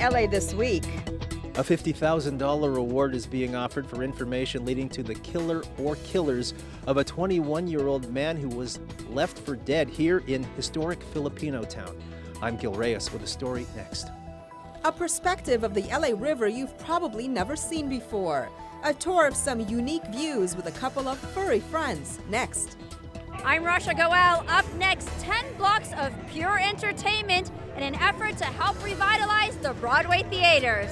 LA This Week. A $50,000 reward is being offered for information leading to the killer or killers of a 21-year-old man who was left for dead here in historic Filipino town. I'm Gil Reyes with a story next. A perspective of the LA River you've probably never seen before. A tour of some unique views with a couple of furry friends next. I'm Rasha Goel. Up next, 10 blocks of pure entertainment in an effort to help revitalize the Broadway theaters.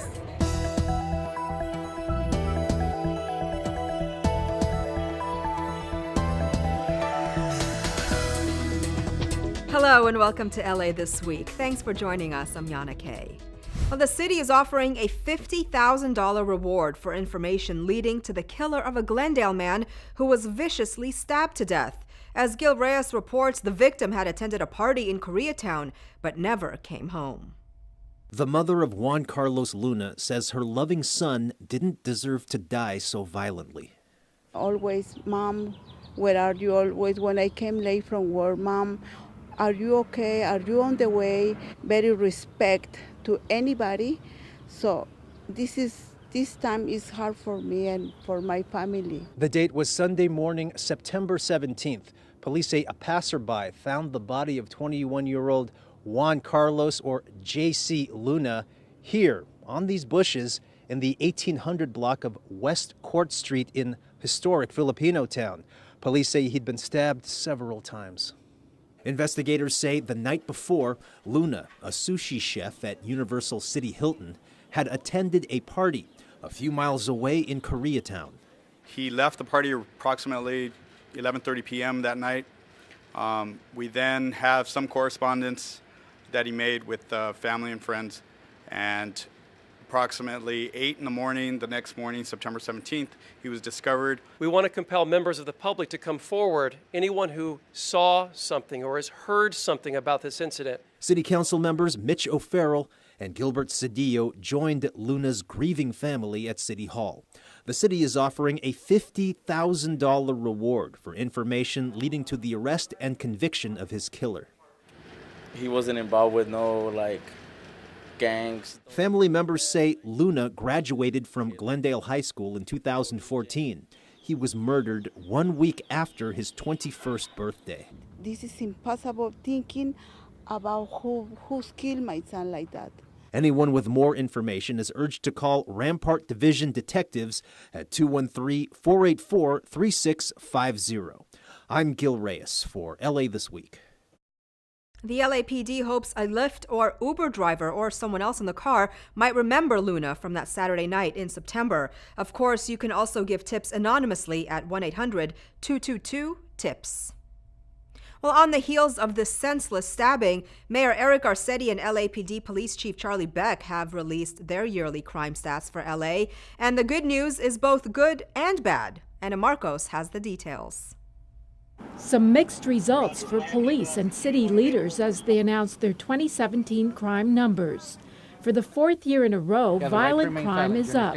Hello and welcome to LA This Week. Thanks for joining us. I'm Yana Kay. Well, the city is offering a $50,000 reward for information leading to the killer of a Glendale man who was viciously stabbed to death. As Gil Reyes reports, the victim had attended a party in Koreatown but never came home. The mother of Juan Carlos Luna says her loving son didn't deserve to die so violently. Always, Mom, where are you? Always when I came late from work, Mom, are you okay? Are you on the way? Very respect to anybody. So this time is hard for me and for my family. The date was Sunday morning, September 17th. Police say a passerby found the body of 21-year-old Juan Carlos, or J.C. Luna, here on these bushes in the 1800 block of West Court Street in historic Filipino town. Police say he'd been stabbed several times. Investigators say the night before, Luna, a sushi chef at Universal City Hilton, had attended a party a few miles away in Koreatown. He left the party approximately 11:30 p.m. that night. We then have some correspondence that he made with family and friends, and approximately 8 in the morning, the next morning, September 17th, he was discovered. We want to compel members of the public to come forward, anyone who saw something or has heard something about this incident. City Council members Mitch O'Farrell and Gilbert Cedillo joined Luna's grieving family at City Hall. The city is offering a $50,000 reward for information leading to the arrest and conviction of his killer. He wasn't involved with no, gangs. Family members say Luna graduated from Glendale High School in 2014. He was murdered 1 week after his 21st birthday. This is impossible thinking about who's killed my son like that. Anyone with more information is urged to call Rampart Division Detectives at 213-484-3650. I'm Gil Reyes for LA This Week. The LAPD hopes a Lyft or Uber driver or someone else in the car might remember Luna from that Saturday night in September. Of course, you can also give tips anonymously at 1-800-222-TIPS. Well, on the heels of this senseless stabbing, Mayor Eric Garcetti and LAPD Police Chief Charlie Beck have released their yearly crime stats for LA. And the good news is both good and bad. Anna Marcos has the details. Some mixed results for police and city leaders as they announced their 2017 crime numbers. For the fourth year in a row, violent crime is up.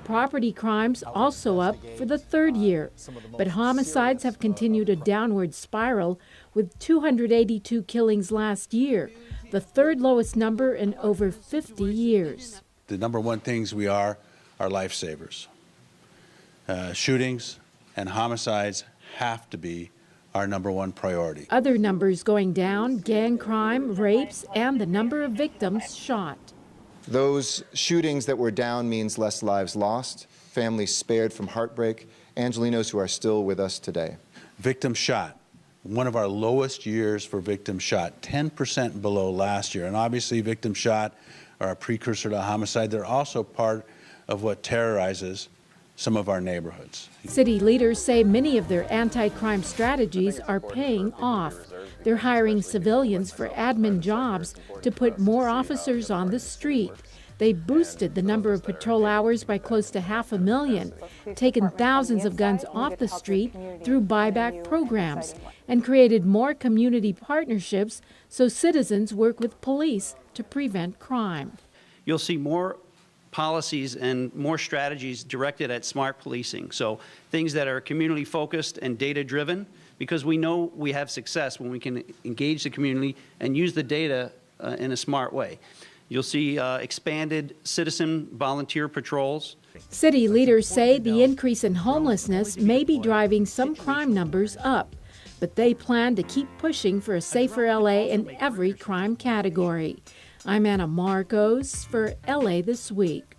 Property crimes also up for the third year. But homicides have continued a downward spiral with 282 killings last year, the third lowest number in over 50 years. The number one things we are lifesavers. Shootings and homicides have to be our number one priority. Other numbers going down: gang crime, rapes, and the number of victims shot. Those shootings that were down means less lives lost, families spared from heartbreak, Angelinos who are still with us today. Victims shot, one of our lowest years for victims shot, 10% below last year. And obviously victims shot are a precursor to homicide. They're also part of what terrorizes some of our neighborhoods. City leaders say many of their anti-crime strategies are paying off. They're hiring civilians for admin jobs to put more officers on the street. They boosted the number of patrol hours by close to 500,000, taken thousands of guns off the street through buyback programs, and created more community partnerships so citizens work with police to prevent crime. You'll see more policies and more strategies directed at smart policing. So things that are community focused and data driven, because we know we have success when we can engage the community and use the data in a smart way. You'll see expanded citizen volunteer patrols. City leaders say the increase in homelessness may be driving some crime numbers up, but they plan to keep pushing for a safer LA in every crime category. I'm Anna Marcos for LA This Week.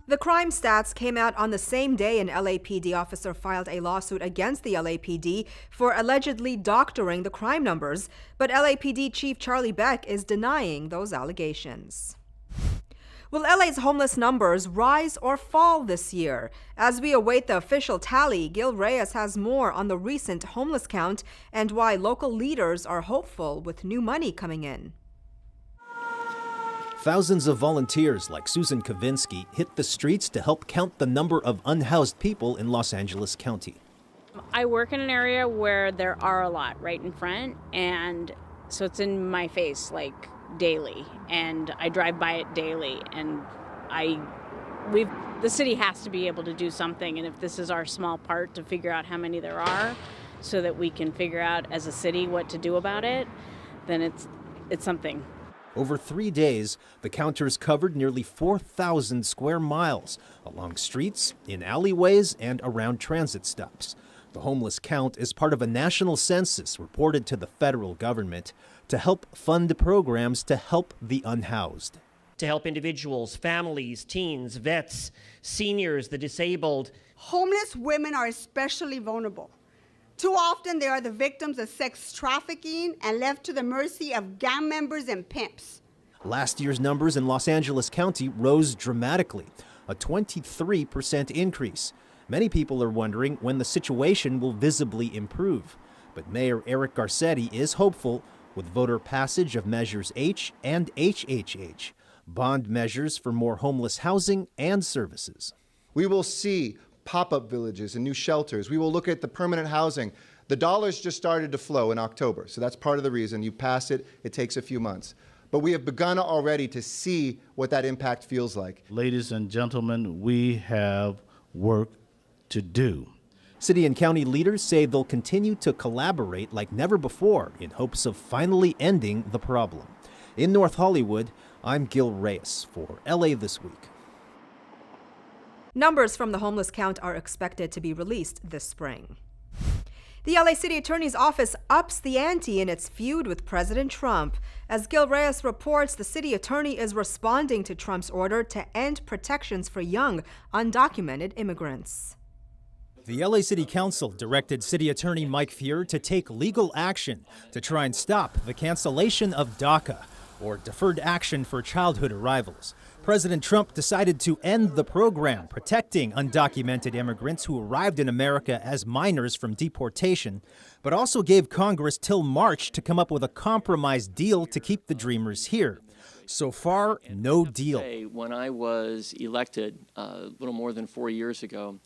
The crime stats came out on the same day an LAPD officer filed a lawsuit against the LAPD for allegedly doctoring the crime numbers, but LAPD Chief Charlie Beck is denying those allegations. Will LA's homeless numbers rise or fall this year? As we await the official tally, Gil Reyes has more on the recent homeless count and why local leaders are hopeful with new money coming in. Thousands of volunteers like Susan Kavinsky hit the streets to help count the number of unhoused people in Los Angeles County. I work in an area where there are a lot right in front, and so it's in my face like daily, and I drive by it daily, and the city has to be able to do something, and if this is our small part to figure out how many there are so that we can figure out as a city what to do about it, then it's something. Over 3 days, the counters covered nearly 4,000 square miles along streets, in alleyways, and around transit stops. The homeless count is part of a national census reported to the federal government to help fund programs to help the unhoused. To help individuals, families, teens, vets, seniors, the disabled. Homeless women are especially vulnerable. Too often they are the victims of sex trafficking and left to the mercy of gang members and pimps. Last year's numbers in Los Angeles County rose dramatically, a 23% increase. Many people are wondering when the situation will visibly improve. But Mayor Eric Garcetti is hopeful with voter passage of Measures H and HHH, bond measures for more homeless housing and services. We will see pop-up villages and new shelters. We will look at the permanent housing. The dollars just started to flow in October, so that's part of the reason. You pass it, it takes a few months. But we have begun already to see what that impact feels like. Ladies and gentlemen, we have work to do. City and county leaders say they'll continue to collaborate like never before in hopes of finally ending the problem. In North Hollywood, I'm Gil Reyes for LA This Week. Numbers from the homeless count are expected to be released this spring. The LA City Attorney's Office ups the ante in its feud with President Trump. As Gil Reyes reports, the city attorney is responding to Trump's order to end protections for young, undocumented immigrants. The LA City Council directed City Attorney Mike Feuer to take legal action to try and stop the cancellation of DACA, or Deferred Action for Childhood Arrivals. President Trump decided to end the program protecting undocumented immigrants who arrived in America as minors from deportation, but also gave Congress till March to come up with a compromise deal to keep the Dreamers here. So far, no deal. When I was elected a little more than 4 years ago,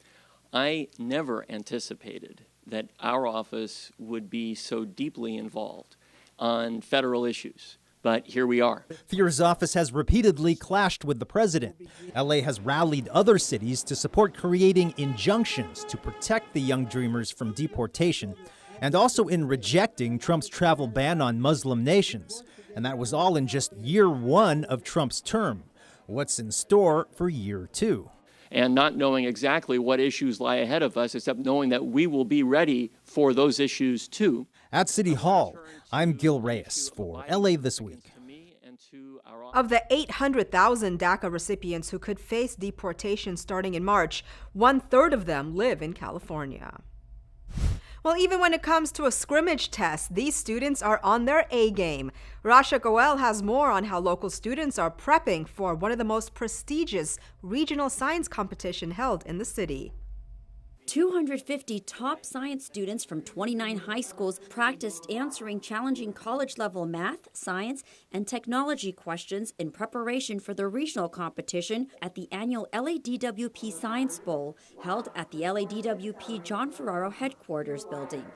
I never anticipated that our office would be so deeply involved on federal issues. But here we are. Feur's office has repeatedly clashed with the president. LA has rallied other cities to support creating injunctions to protect the young dreamers from deportation, and also in rejecting Trump's travel ban on Muslim nations. And that was all in just year one of Trump's term. What's in store for year two? And not knowing exactly what issues lie ahead of us, except knowing that we will be ready for those issues too. At City Hall, I'm Gil Reyes for LA This Week. Of the 800,000 DACA recipients who could face deportation starting in March, 1/3 of them live in California. Well, even when it comes to a scrimmage test, these students are on their A game. Rasha Goel has more on how local students are prepping for one of the most prestigious regional science competition held in the city. 250 top science students from 29 high schools practiced answering challenging college-level math, science, and technology questions in preparation for the regional competition at the annual LADWP Science Bowl, held at the LADWP John Ferraro headquarters building.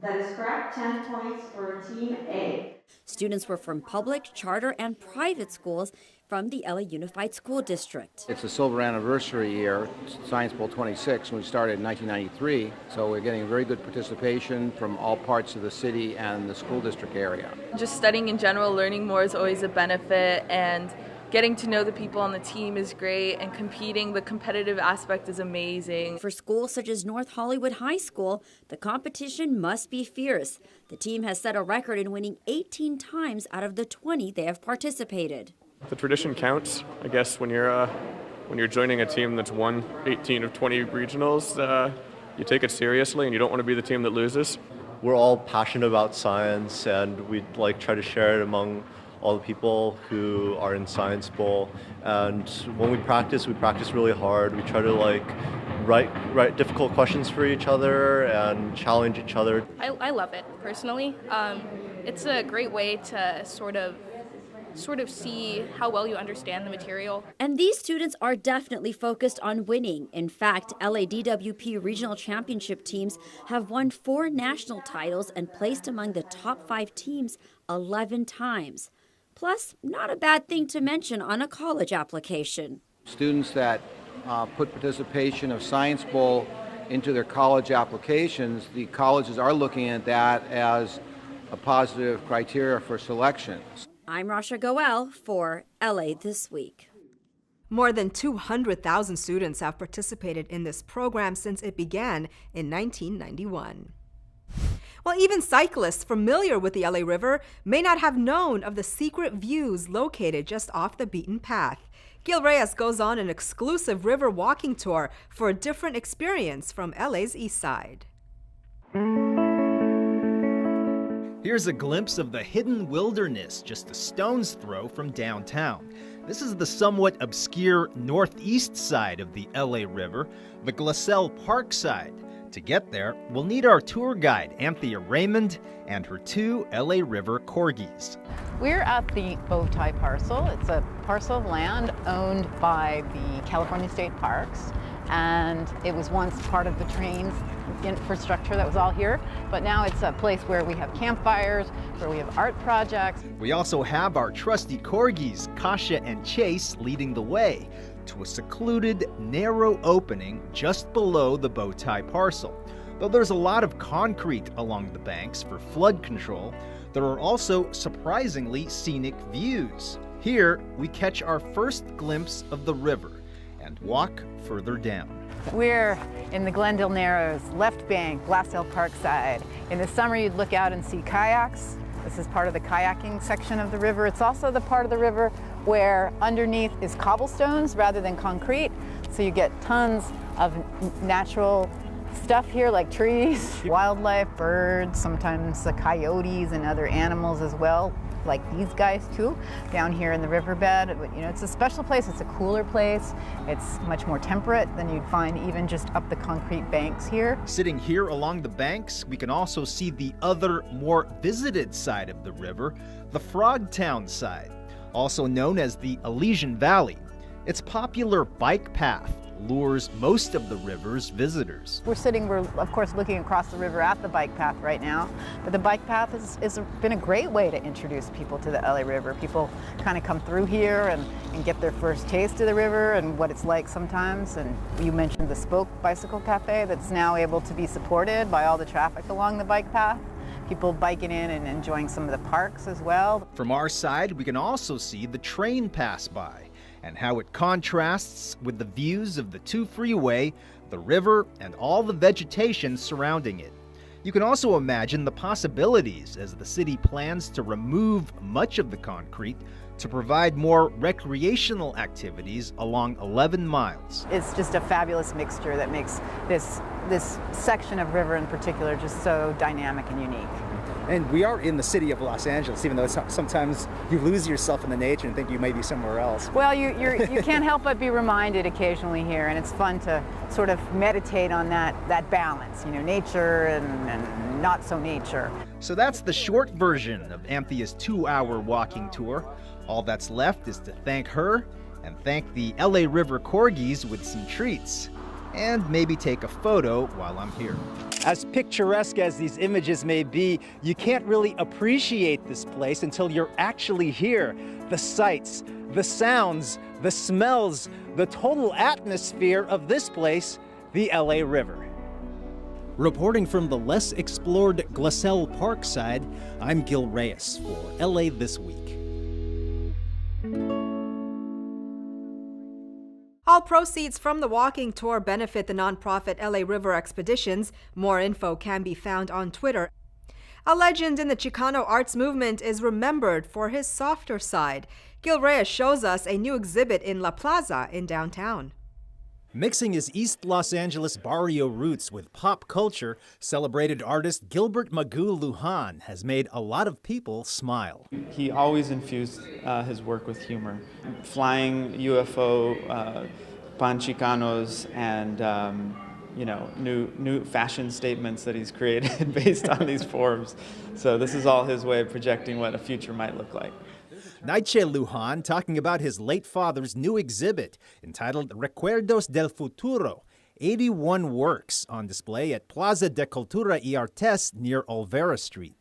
That is correct. 10 points for Team A. Students were from public, charter, and private schools from the LA Unified School District. It's a silver anniversary year, Science Bowl 26, when we started in 1993, so we're getting very good participation from all parts of the city and the school district area. Just studying in general, learning more is always a benefit, and getting to know the people on the team is great, and competing, the competitive aspect is amazing. For schools such as North Hollywood High School, the competition must be fierce. The team has set a record in winning 18 times out of the 20 they have participated. The tradition counts, I guess, when you're joining a team that's won 18 of 20 regionals, you take it seriously and you don't want to be the team that loses. We're all passionate about science, and we try to share it among all the people who are in Science Bowl. And when we practice really hard. We try to write difficult questions for each other and challenge each other. I love it personally. It's a great way to sort of see how well you understand the material. And these students are definitely focused on winning. In fact, LADWP regional championship teams have won 4 national titles and placed among the top 5 teams 11 times. Plus, not a bad thing to mention on a college application. Students that put participation of Science Bowl into their college applications, the colleges are looking at that as a positive criteria for selection. I'm Rasha Goel for LA This Week. More than 200,000 students have participated in this program since it began in 1991. Well, even cyclists familiar with the LA River may not have known of the secret views located just off the beaten path. Gil Reyes goes on an exclusive river walking tour for a different experience from LA's east side. Here's a glimpse of the hidden wilderness just a stone's throw from downtown. This is the somewhat obscure northeast side of the LA River, the Glassell Park side. To get there, we'll need our tour guide, Anthea Raymond, and her 2 LA River corgis. We're at the Bowtie parcel. It's a parcel of land owned by the California State Parks, and it was once part of the train infrastructure that was all here, but now it's a place where we have campfires, where we have art projects. We also have our trusty corgis, Kasha and Chase, leading the way to a secluded, narrow opening just below the Bowtie parcel. Though there's a lot of concrete along the banks for flood control, there are also surprisingly scenic views. Here, we catch our first glimpse of the river and walk further down. We're in the Glendale Narrows, left bank, Glassell Park side. In the summer, you'd look out and see kayaks. This is part of the kayaking section of the river. It's also the part of the river where underneath is cobblestones rather than concrete. So you get tons of natural stuff here like trees, wildlife, birds, sometimes the coyotes and other animals as well, like these guys too, down here in the riverbed. You know, it's a special place, it's a cooler place, it's much more temperate than you'd find even just up the concrete banks here. Sitting here along the banks, we can also see the other, more visited side of the river, the Frogtown side, also known as the Elysian Valley. Its popular bike path lures most of the river's visitors. We're of course looking across the river at the bike path right now, but the bike path has been a great way to introduce people to the LA River. People kind of come through here and get their first taste of the river and what it's like sometimes. And you mentioned the Spoke Bicycle Cafe that's now able to be supported by all the traffic along the bike path. People biking in and enjoying some of the parks as well. From our side, we can also see the train pass by and how it contrasts with the views of the 2 freeway, the river, and all the vegetation surrounding it. You can also imagine the possibilities as the city plans to remove much of the concrete to provide more recreational activities along 11 miles. It's just a fabulous mixture that makes this section of river in particular just so dynamic and unique. And we are in the city of Los Angeles, even though sometimes you lose yourself in the nature and think you may be somewhere else. Well, you can't help but be reminded occasionally here, and it's fun to sort of meditate on that balance, you know, nature and not so nature. So that's the short version of Anthea's 2-hour walking tour. All that's left is to thank her and thank the LA River Corgis with some treats. and maybe take a photo while I'm here. As picturesque as these images may be, you can't really appreciate this place until you're actually here. The sights, the sounds, the smells, the total atmosphere of this place, the LA River. Reporting from the less explored Glassell Parkside, I'm Gil Reyes for LA This Week. All proceeds from the walking tour benefit the nonprofit LA River Expeditions. More info can be found on Twitter. A legend in the Chicano arts movement is remembered for his softer side. Gil Reyes shows us a new exhibit in La Plaza in downtown. Mixing his East Los Angeles barrio roots with pop culture, celebrated artist Gilberto Luhan has made a lot of people smile. He always infused his work with humor. Flying UFO, pan-Chicanos, and new fashion statements that he's created based on these forms. So this is all his way of projecting what a future might look like. Naiche Luhan talking about his late father's new exhibit entitled Recuerdos del Futuro, 81 works on display at Plaza de Cultura y Artes near Olvera Street.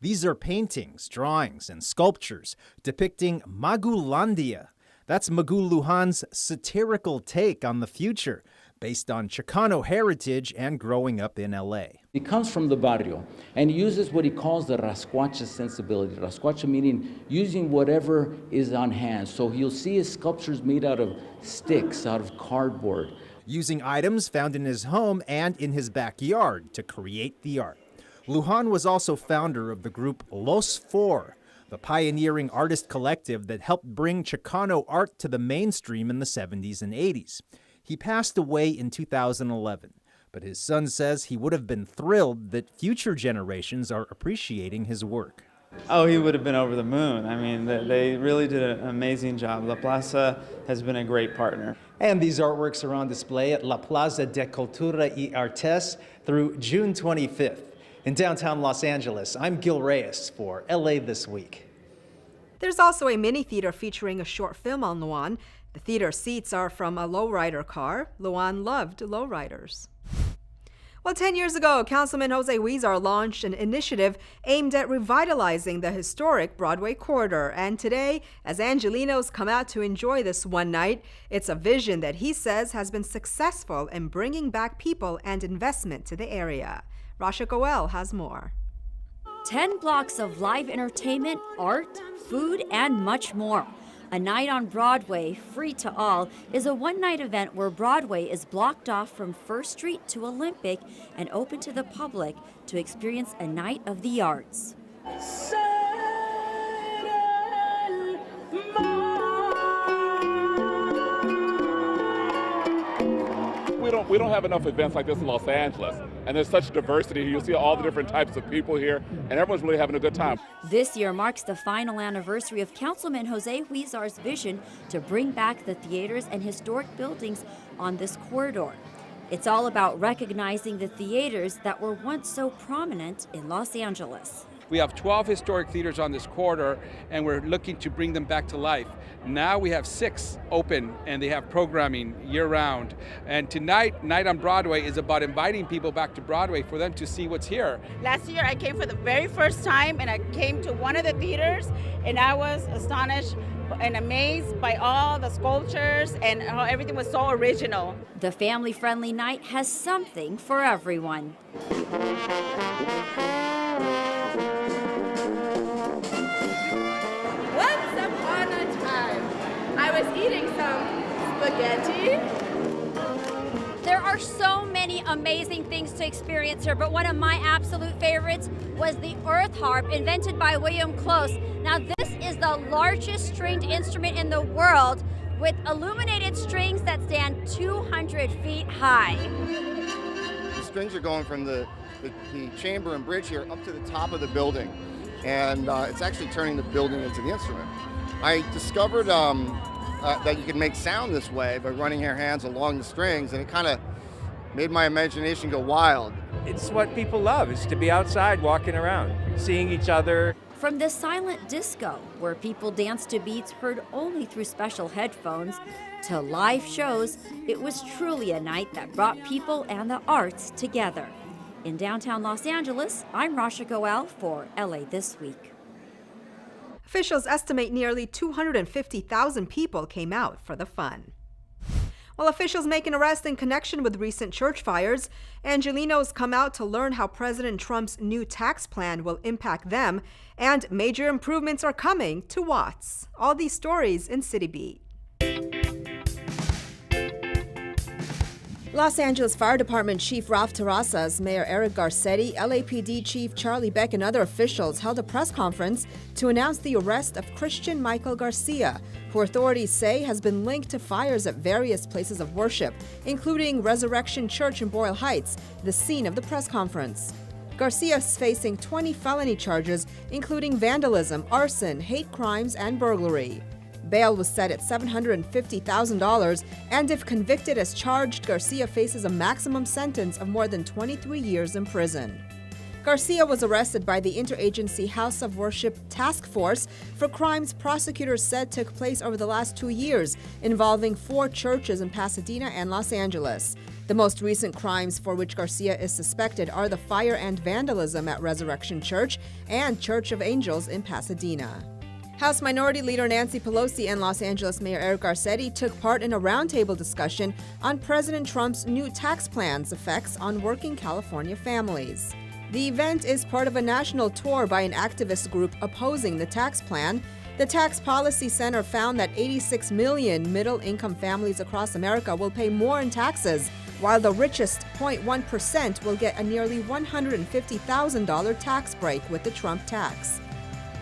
These are paintings, drawings, and sculptures depicting Magulandia. That's Magu Luhan's satirical take on the future, based on Chicano heritage and growing up in LA. He comes from the barrio and uses what he calls the rascuacha sensibility. Rascuacha meaning using whatever is on hand. So you'll see his sculptures made out of sticks, out of cardboard. Using items found in his home and in his backyard to create the art. Luhan was also founder of the group Los Four, the pioneering artist collective that helped bring Chicano art to the mainstream in the 70s and 80s. He passed away in 2011, but his son says he would have been thrilled that future generations are appreciating his work. Oh, he would have been over the moon. I mean, they really did an amazing job. La Plaza has been a great partner. And these artworks are on display at La Plaza de Cultura y Artes through June 25th. In downtown Los Angeles, I'm Gil Reyes for LA This Week. There's also a mini theater featuring a short film on Luhan. The theater seats are from a lowrider car. Luhan loved lowriders. Well, 10 years ago, Councilman Jose Huizar launched an initiative aimed at revitalizing the historic Broadway corridor. And today, as Angelinos come out to enjoy this one night, it's a vision that he says has been successful in bringing back people and investment to the area. Rasha Goel has more. 10 blocks of live entertainment, art, food, and much more. A Night on Broadway, free to all, is a one-night event where Broadway is blocked off from First Street to Olympic and open to the public to experience a night of the arts. We don't have enough events like this in Los Angeles, and there's such diversity. You'll see all the different types of people here, and everyone's really having a good time. This year marks the final anniversary of Councilman Jose Huizar's vision to bring back the theaters and historic buildings on this corridor. It's all about recognizing the theaters that were once so prominent in Los Angeles. We have 12 historic theaters on this corridor, and we're looking to bring them back to life. Now we have 6 open, and they have programming year-round. And tonight, Night on Broadway is about inviting people back to Broadway for them to see what's here. Last year, I came for the very first time, and I came to one of the theaters, and I was astonished and amazed by all the sculptures and how everything was so original. The family-friendly night has something for everyone. I was eating some spaghetti. There are so many amazing things to experience here, but one of my absolute favorites was the earth harp invented by William Close. Now, this is the largest stringed instrument in the world with illuminated strings that stand 200 feet high. The strings are going from the chamber and bridge here up to the top of the building, and it's actually turning the building into the instrument. I discovered that you can make sound this way by running your hands along the strings, and it kind of made my imagination go wild. It's what people love, is to be outside walking around, seeing each other. From the silent disco, where people danced to beats heard only through special headphones, to live shows, it was truly a night that brought people and the arts together. In downtown Los Angeles, I'm Rasha Goel for LA This Week. Officials estimate nearly 250,000 people came out for the fun. While officials make an arrest in connection with recent church fires, Angelenos come out to learn how President Trump's new tax plan will impact them, and major improvements are coming to Watts. All these stories in Citybeat. Los Angeles Fire Department Chief Ralph Terrazas, Mayor Eric Garcetti, LAPD Chief Charlie Beck, and other officials held a press conference to announce the arrest of Christian Michael Garcia, who authorities say has been linked to fires at various places of worship, including Resurrection Church in Boyle Heights, the scene of the press conference. Garcia is facing 20 felony charges, including vandalism, arson, hate crimes, and burglary. Bail was set at $750,000, and if convicted as charged, Garcia faces a maximum sentence of more than 23 years in prison. Garcia was arrested by the Interagency House of Worship Task Force for crimes prosecutors said took place over the last 2 years, involving 4 churches in Pasadena and Los Angeles. The most recent crimes for which Garcia is suspected are the fire and vandalism at Resurrection Church and Church of Angels in Pasadena. House Minority Leader Nancy Pelosi and Los Angeles Mayor Eric Garcetti took part in a roundtable discussion on President Trump's new tax plan's effects on working California families. The event is part of a national tour by an activist group opposing the tax plan. The Tax Policy Center found that 86 million middle-income families across America will pay more in taxes, while the richest 0.1% will get a nearly $150,000 tax break with the Trump tax.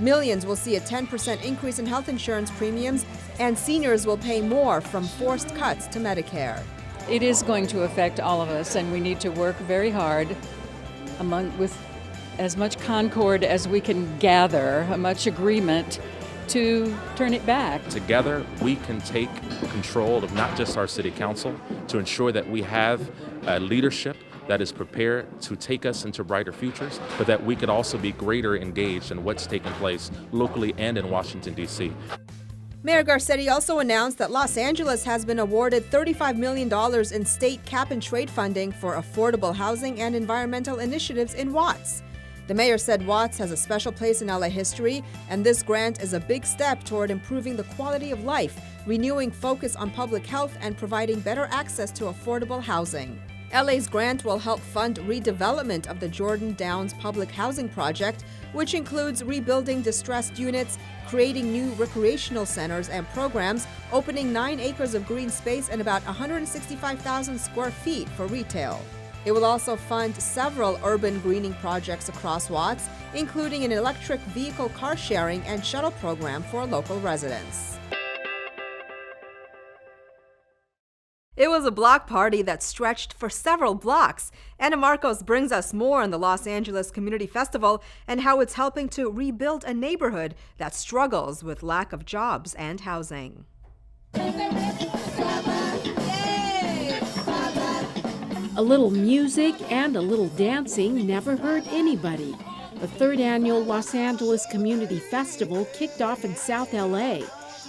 Millions will see a 10% increase in health insurance premiums, and seniors will pay more from forced cuts to Medicare. It is going to affect all of us, and we need to work very hard with as much concord as we can gather, much agreement to turn it back. Together, we can take control of not just our city council to ensure that we have leadership that is prepared to take us into brighter futures, but that we could also be greater engaged in what's taking place locally and in Washington, D.C. Mayor Garcetti also announced that Los Angeles has been awarded $35 million in state cap-and-trade funding for affordable housing and environmental initiatives in Watts. The mayor said Watts has a special place in LA history, and this grant is a big step toward improving the quality of life, renewing focus on public health, and providing better access to affordable housing. LA's grant will help fund redevelopment of the Jordan Downs Public Housing Project, which includes rebuilding distressed units, creating new recreational centers and programs, opening 9 acres of green space and about 165,000 square feet for retail. It will also fund several urban greening projects across Watts, including an electric vehicle car sharing and shuttle program for local residents. It was a block party that stretched for several blocks. Anna Marcos brings us more on the Los Angeles Community Festival and how it's helping to rebuild a neighborhood that struggles with lack of jobs and housing. A little music and a little dancing never hurt anybody. The 3rd annual Los Angeles Community Festival kicked off in South LA,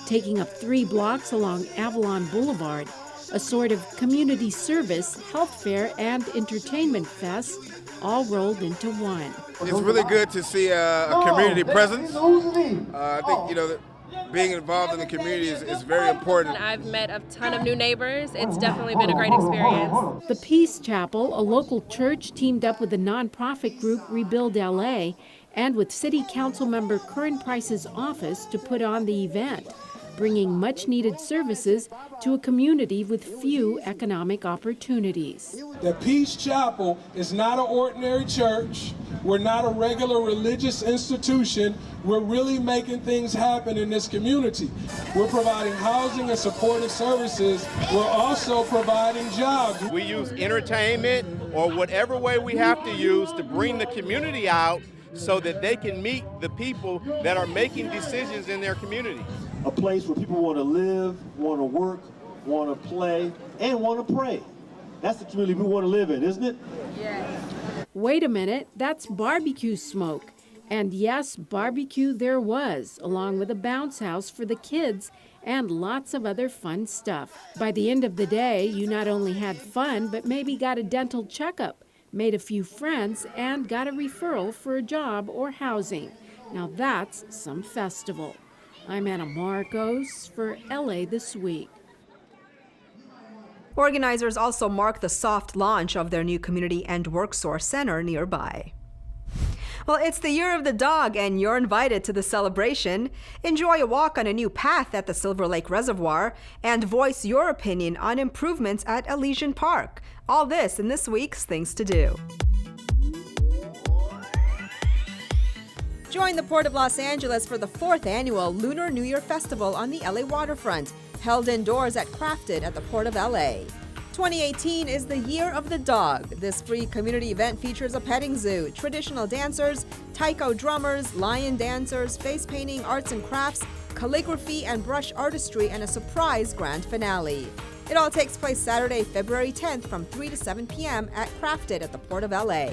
taking up 3 blocks along Avalon Boulevard. A sort of community service, health fair, and entertainment fest, all rolled into one. It's really good to see a community presence. I think, being involved in the community is very important. I've met a ton of new neighbors. It's definitely been a great experience. The Peace Chapel, a local church, teamed up with the nonprofit group Rebuild LA and with City Council member Curran Price's office to put on the event, bringing much-needed services to a community with few economic opportunities. The Peace Chapel is not an ordinary church. We're not a regular religious institution. We're really making things happen in this community. We're providing housing and supportive services. We're also providing jobs. We use entertainment or whatever way we have to use to bring the community out so that they can meet the people that are making decisions in their community. A place where people want to live, want to work, want to play, and want to pray. That's the community we want to live in, isn't it? Yeah. Wait a minute, that's barbecue smoke. And yes, barbecue there was, along with a bounce house for the kids and lots of other fun stuff. By the end of the day, you not only had fun, but maybe got a dental checkup, made a few friends, and got a referral for a job or housing. Now that's some festival. I'm Anna Marcos for LA This Week. Organizers also mark the soft launch of their new community and worksource center nearby. Well, it's the Year of the Dog, and you're invited to the celebration. Enjoy a walk on a new path at the Silver Lake Reservoir and voice your opinion on improvements at Elysian Park. All this in this week's Things to Do. Join the Port of Los Angeles for the 4th annual Lunar New Year Festival on the LA waterfront, held indoors at Crafted at the Port of LA. 2018 is the Year of the Dog. This free community event features a petting zoo, traditional dancers, taiko drummers, lion dancers, face painting, arts and crafts, calligraphy and brush artistry, and a surprise grand finale. It all takes place Saturday, February 10th from 3 to 7 p.m. at Crafted at the Port of LA.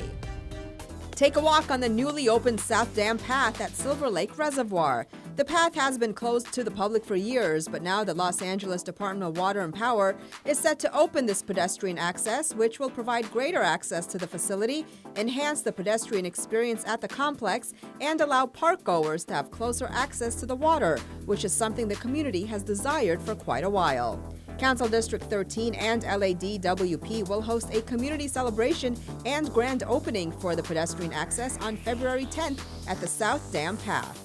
Take a walk on the newly opened South Dam Path at Silver Lake Reservoir. The path has been closed to the public for years, but now the Los Angeles Department of Water and Power is set to open this pedestrian access, which will provide greater access to the facility, enhance the pedestrian experience at the complex, and allow park goers to have closer access to the water, which is something the community has desired for quite a while. Council District 13 and LADWP will host a community celebration and grand opening for the pedestrian access on February 10th at the South Dam Path.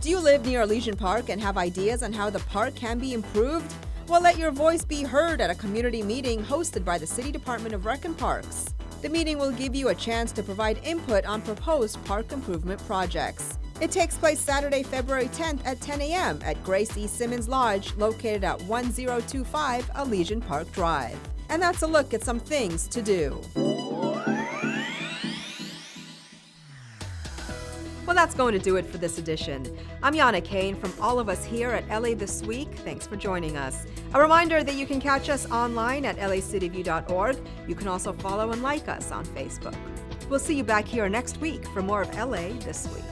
Do you live near Elysian Park and have ideas on how the park can be improved? Well, let your voice be heard at a community meeting hosted by the City Department of Rec and Parks. The meeting will give you a chance to provide input on proposed park improvement projects. It takes place Saturday, February 10th at 10 a.m. at Grace E. Simmons Lodge, located at 1025 Elysian Park Drive. And that's a look at some things to do. Well, that's going to do it for this edition. I'm Yana Kane from all of us here at LA This Week. Thanks for joining us. A reminder that you can catch us online at lacityview.org. You can also follow and like us on Facebook. We'll see you back here next week for more of LA This Week.